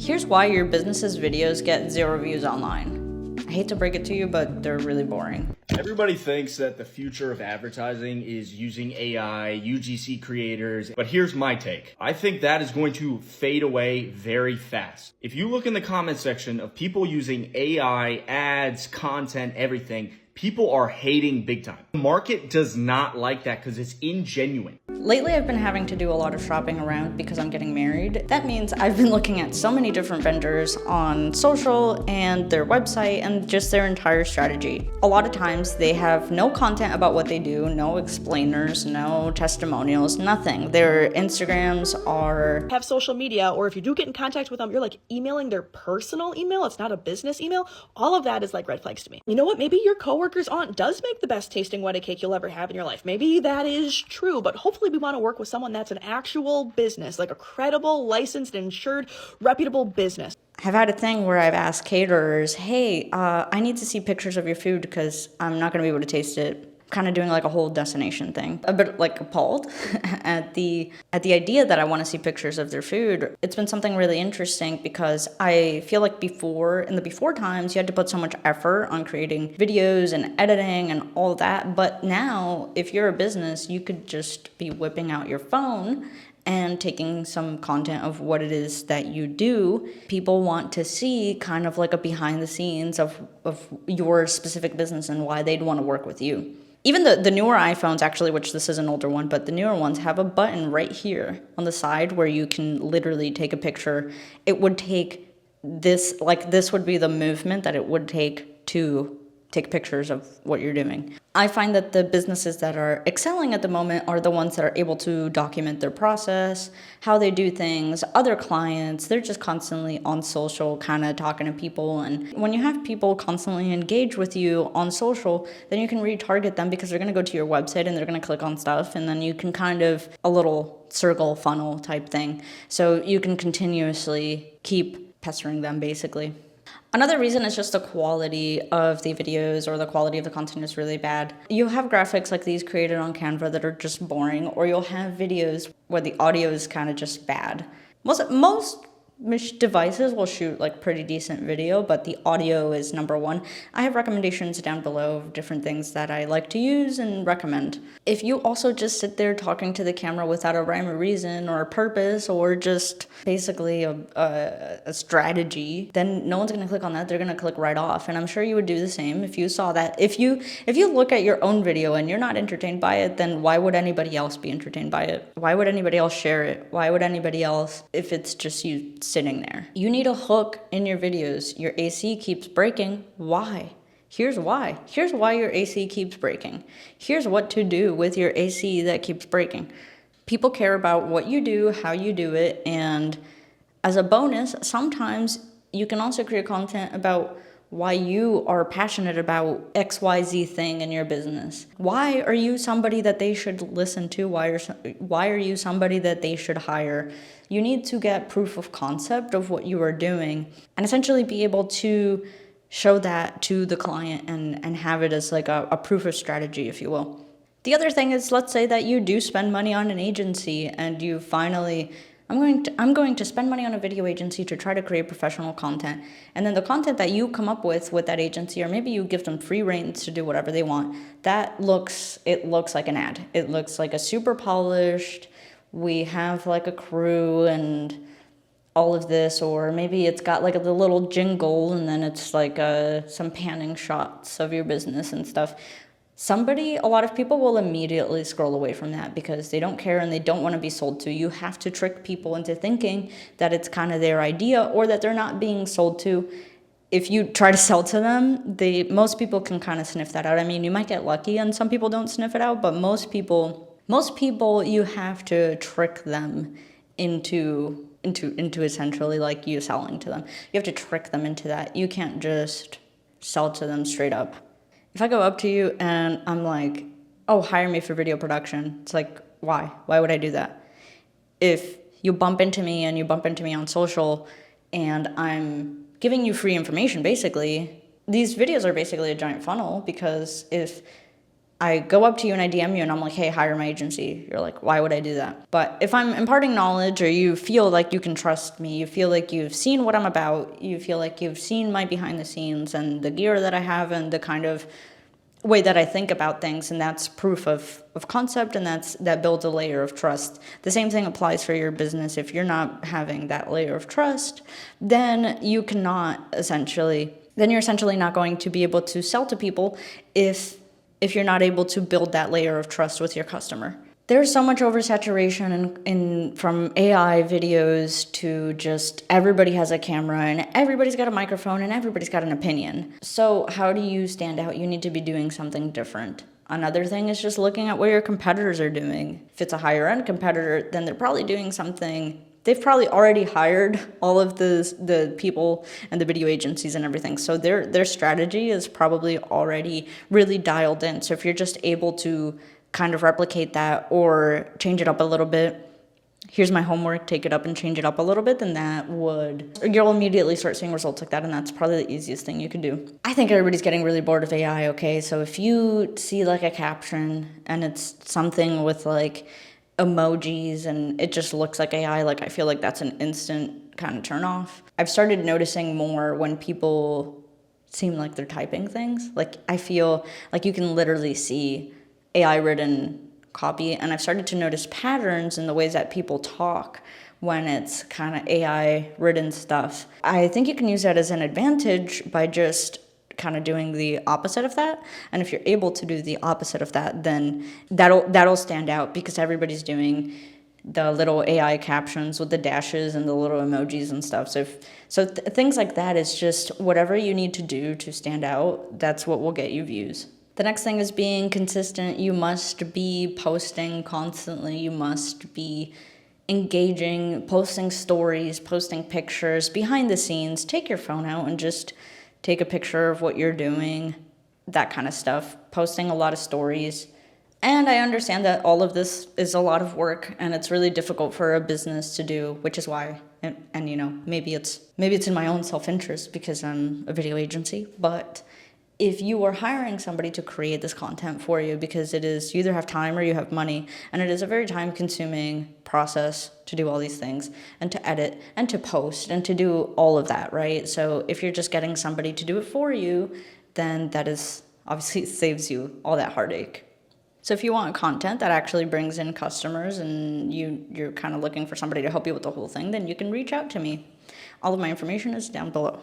Here's why your business's videos get 0 views online. I hate to break it to you, but they're really boring. Everybody thinks that the future of advertising is using AI, UGC creators, but here's my take. I think that is going to fade away very fast. If you look in the comment section of people using AI, ads, content, everything, people are hating big time. The market does not like that because it's ingenuine. Lately, I've been having to do a lot of shopping around because I'm getting married. That means I've been looking at so many different vendors on social and their website and just their entire strategy. A lot of times they have no content about what they do, no explainers, no testimonials, nothing. Their Instagrams are... have social media, or if you do get in contact with them, you're like emailing their personal email. It's not a business email. All of that is like red flags to me. You know what? Maybe your coworker's aunt does make the best tasting wedding cake you'll ever have in your life. Maybe that is true, but hopefully we want to work with someone that's an actual business, like a credible, licensed, insured, reputable business. I've had a thing where I've asked caterers, hey, I need to see pictures of your food because I'm not going to be able to taste it. Kind of doing like a whole destination thing. A bit like appalled at the idea that I want to see pictures of their food. It's been something really interesting because I feel like in the before times, you had to put so much effort on creating videos and editing and all that. But now, if you're a business, you could just be whipping out your phone and taking some content of what it is that you do. People want to see kind of like a behind the scenes of your specific business and why they'd want to work with you. Even the newer iPhones, actually, which this is an older one, but the newer ones have a button right here on the side where you can literally take a picture. It would take this would be the movement that it would take to take pictures of what you're doing. I find that the businesses that are excelling at the moment are the ones that are able to document their process, how they do things, other clients. They're just constantly on social, kind of talking to people. And when you have people constantly engage with you on social, then you can retarget them because they're going to go to your website and they're going to click on stuff. And then you can kind of a little circle funnel type thing. So you can continuously keep pestering them, basically. Another reason is just the quality of the videos or the quality of the content is really bad. You'll have graphics like these created on Canva that are just boring, or you'll have videos where the audio is kind of just bad. Most devices will shoot like pretty decent video, but the audio is number one. I have recommendations down below of different things that I like to use and recommend. If you also just sit there talking to the camera without a rhyme or reason or a purpose or just basically a strategy, then no one's going to click on that. They're going to click right off. And I'm sure you would do the same if you saw that. If you look at your own video and you're not entertained by it, then why would anybody else be entertained by it? Why would anybody else share it? Why would anybody else, if it's just you sitting there? You need a hook in your videos. Your AC keeps breaking. Why? Here's why. Here's why your AC keeps breaking. Here's what to do with your AC that keeps breaking. People care about what you do, how you do it, and as a bonus, sometimes you can also create content about why you are passionate about XYZ thing in your business. Why are you somebody that they should listen to? Why are you somebody that they should hire? You need to get proof of concept of what you are doing and essentially be able to show that to the client and have it as like a proof of strategy, if you will. The other thing is, let's say that you do spend money on an agency and you finally... I'm going to spend money on a video agency to try to create professional content. And then the content that you come up with that agency, or maybe you give them free rein to do whatever they want, it looks like an ad. It looks like a super polished, we have like a crew and all of this, or maybe it's got like the little jingle and then it's like some panning shots of your business and stuff. A lot of people will immediately scroll away from that because they don't care and they don't want to be sold to. You have to trick people into thinking that it's kind of their idea or that they're not being sold to. If you try to sell to them, most people can kind of sniff that out. I mean, you might get lucky and some people don't sniff it out, but most people you have to trick them into essentially like you selling to them. You have to trick them into that. You can't just sell to them straight up. If I go up to you and I'm like, oh, hire me for video production, it's like, why? Why would I do that? If you bump into me and you bump into me on social and I'm giving you free information, basically, these videos are basically a giant funnel because if I go up to you and I DM you and I'm like, hey, hire my agency. You're like, why would I do that? But if I'm imparting knowledge, or you feel like you can trust me, you feel like you've seen what I'm about, you feel like you've seen my behind the scenes and the gear that I have and the kind of way that I think about things, and that's proof of concept, and that builds a layer of trust. The same thing applies for your business. If you're not having that layer of trust, then you're essentially not going to be able to sell to people if you're not able to build that layer of trust with your customer. There's so much oversaturation in from AI videos to just everybody has a camera and everybody's got a microphone and everybody's got an opinion. So how do you stand out? You need to be doing something different. Another thing is just looking at what your competitors are doing. If it's a higher end competitor, then they're probably doing something. They've probably already hired all of the people and the video agencies and everything. So their strategy is probably already really dialed in. So if you're just able to kind of replicate that or change it up a little bit, here's my homework, take it up and change it up a little bit, then you'll immediately start seeing results like that, and that's probably the easiest thing you can do. I think everybody's getting really bored of AI, okay? So if you see like a caption and it's something with like emojis and it just looks like AI, like I feel like that's an instant kind of turn off. I've started noticing more when people seem like they're typing things. Like I feel like you can literally see AI written copy, and I've started to notice patterns in the ways that people talk when it's kind of AI written stuff. I think you can use that as an advantage by just kind of doing the opposite of that. And if you're able to do the opposite of that, then that'll stand out, because everybody's doing the little AI captions with the dashes and the little emojis and stuff. So things like that is just whatever you need to do to stand out. That's what will get you views. The next thing is being consistent. You must be posting constantly. You must be engaging, posting stories, posting pictures, behind the scenes. Take your phone out and just take a picture of what you're doing, that kind of stuff. Posting a lot of stories. And I understand that all of this is a lot of work and it's really difficult for a business to do, which is why, and you know, maybe it's in my own self-interest because I'm a video agency, but if you are hiring somebody to create this content for you, because you either have time or you have money, and it is a very time-consuming process to do all these things, and to edit, and to post, and to do all of that, right? So if you're just getting somebody to do it for you, then that is obviously saves you all that heartache. So if you want content that actually brings in customers and you're kind of looking for somebody to help you with the whole thing, then you can reach out to me. All of my information is down below.